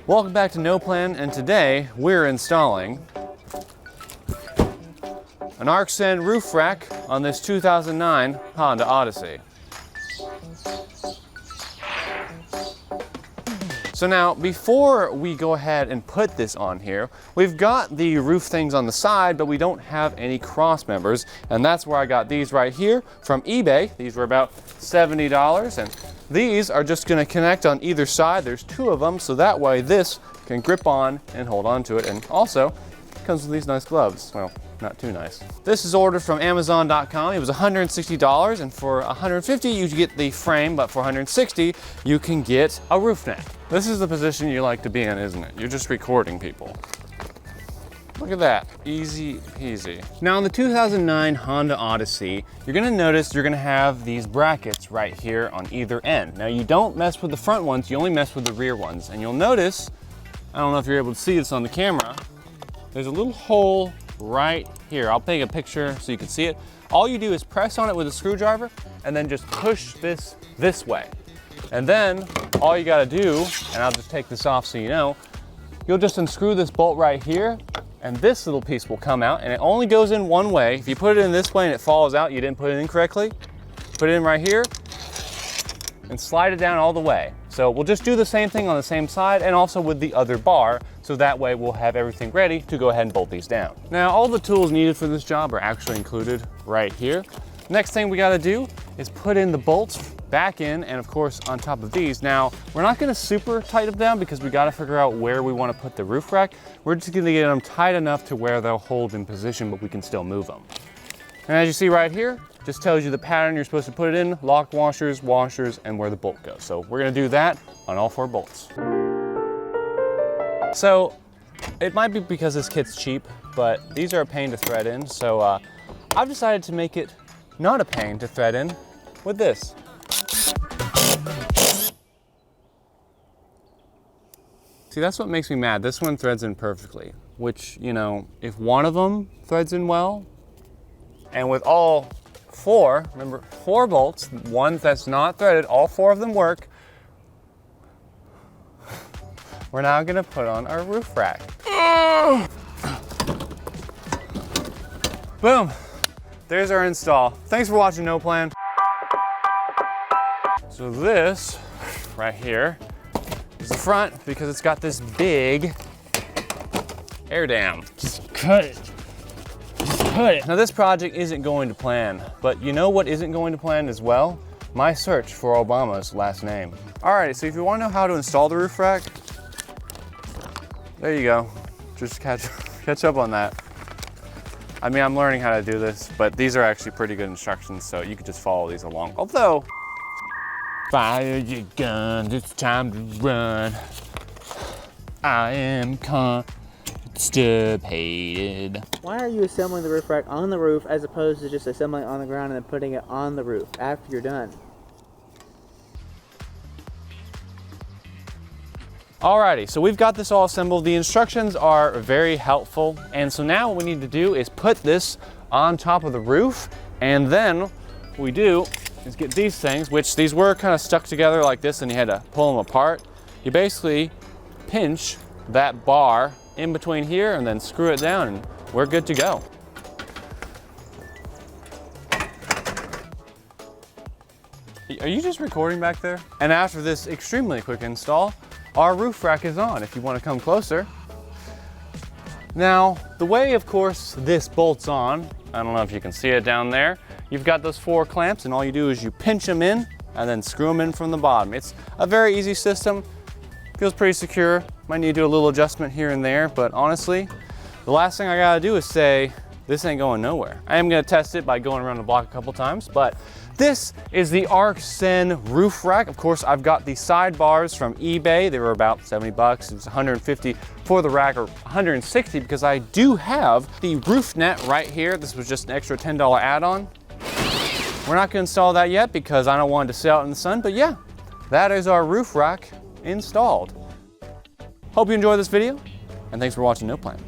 Welcome back to NoPlan, and today we're installing an arksen roof rack on this 2009 Honda Odyssey. So now, before we go ahead and put this on here, we've got the roof things on the side, but we don't have any cross members, and that's where I got these right here from eBay. These were about $70, and these are just gonna connect on either side. There's two of them, so that way this can grip on and hold on to it, and also comes with these nice gloves. Well, not too nice. This is ordered from Amazon.com. It was $160, and for $150 you get the frame, but for $160 you can get a roof net. This is the position you like to be in, isn't it? You're just recording people. Look at that, easy peasy. Now on the 2009 Honda Odyssey, you're gonna notice you're gonna have these brackets right here on either end. Now you don't mess with the front ones, you only mess with the rear ones. And you'll notice, I don't know if you're able to see this on the camera, there's a little hole right here. I'll take a picture so you can see it. All you do is press on it with a screwdriver and then just push this way. And then all you gotta do, and I'll just take this off so you know, you'll just unscrew this bolt right here, and this little piece will come out, and it only goes in one way. If you put it in this way and it falls out, you didn't put it in correctly. Put it in right here and slide it down all the way. So we'll just do the same thing on the same side and also with the other bar, so that way we'll have everything ready to go ahead and bolt these down. Now all the tools needed for this job are actually included right here. Next thing we gotta do is put in the bolts back in, and of course on top of these. Now we're not gonna super tighten them down because we gotta figure out where we wanna put the roof rack. We're just gonna get them tight enough to where they'll hold in position, but we can still move them. And as you see right here, just tells you the pattern you're supposed to put it in, lock washers, and where the bolt goes. So we're gonna do that on all 4 bolts. So it might be because this kit's cheap, but these are a pain to thread in. So I've decided to make it not a pain to thread in with this. See, that's what makes me mad. This one threads in perfectly, which, you know, if one of them threads in well, and with all 4, remember 4 bolts, one that's not threaded, all 4 of them work, we're now gonna put on our roof rack. Boom, there's our install. Thanks for watching NoPlan. So this right here is the front because it's got this big air dam. Just cut it. Now this project isn't going to plan, but you know what isn't going to plan as well? My search for Obama's last name. Alright, so if you want to know how to install the roof rack, there you go. Just catch up on that. I mean, I'm learning how to do this, but these are actually pretty good instructions, so you could just follow these along. Although, fire your guns, it's time to run. I am constipated. Why are you assembling the roof rack on the roof as opposed to just assembling it on the ground and then putting it on the roof after you're done? Alrighty, so we've got this all assembled. The instructions are very helpful. And so now what we need to do is put this on top of the roof. And then what we do is get these things, which these were kind of stuck together like this and you had to pull them apart. You basically pinch that bar in between here and then screw it down and we're good to go. Are you just recording back there? And after this extremely quick install, our roof rack is on if you want to come closer. Now, the way, of course, this bolts on, I don't know if you can see it down there, you've got those 4 clamps and all you do is you pinch them in and then screw them in from the bottom. It's a very easy system, feels pretty secure. Might need to do a little adjustment here and there, but honestly, the last thing I gotta do is say, this ain't going nowhere. I am gonna test it by going around the block a couple times, but this is the arksen roof rack. Of course, I've got the sidebars from eBay. They were about 70 bucks. It was 150 for the rack, or 160 because I do have the roof net right here. This was just an extra $10 add-on. We're not gonna install that yet because I don't want it to sit out in the sun, but yeah, that is our roof rack installed. Hope you enjoyed this video, and thanks for watching NoPlan.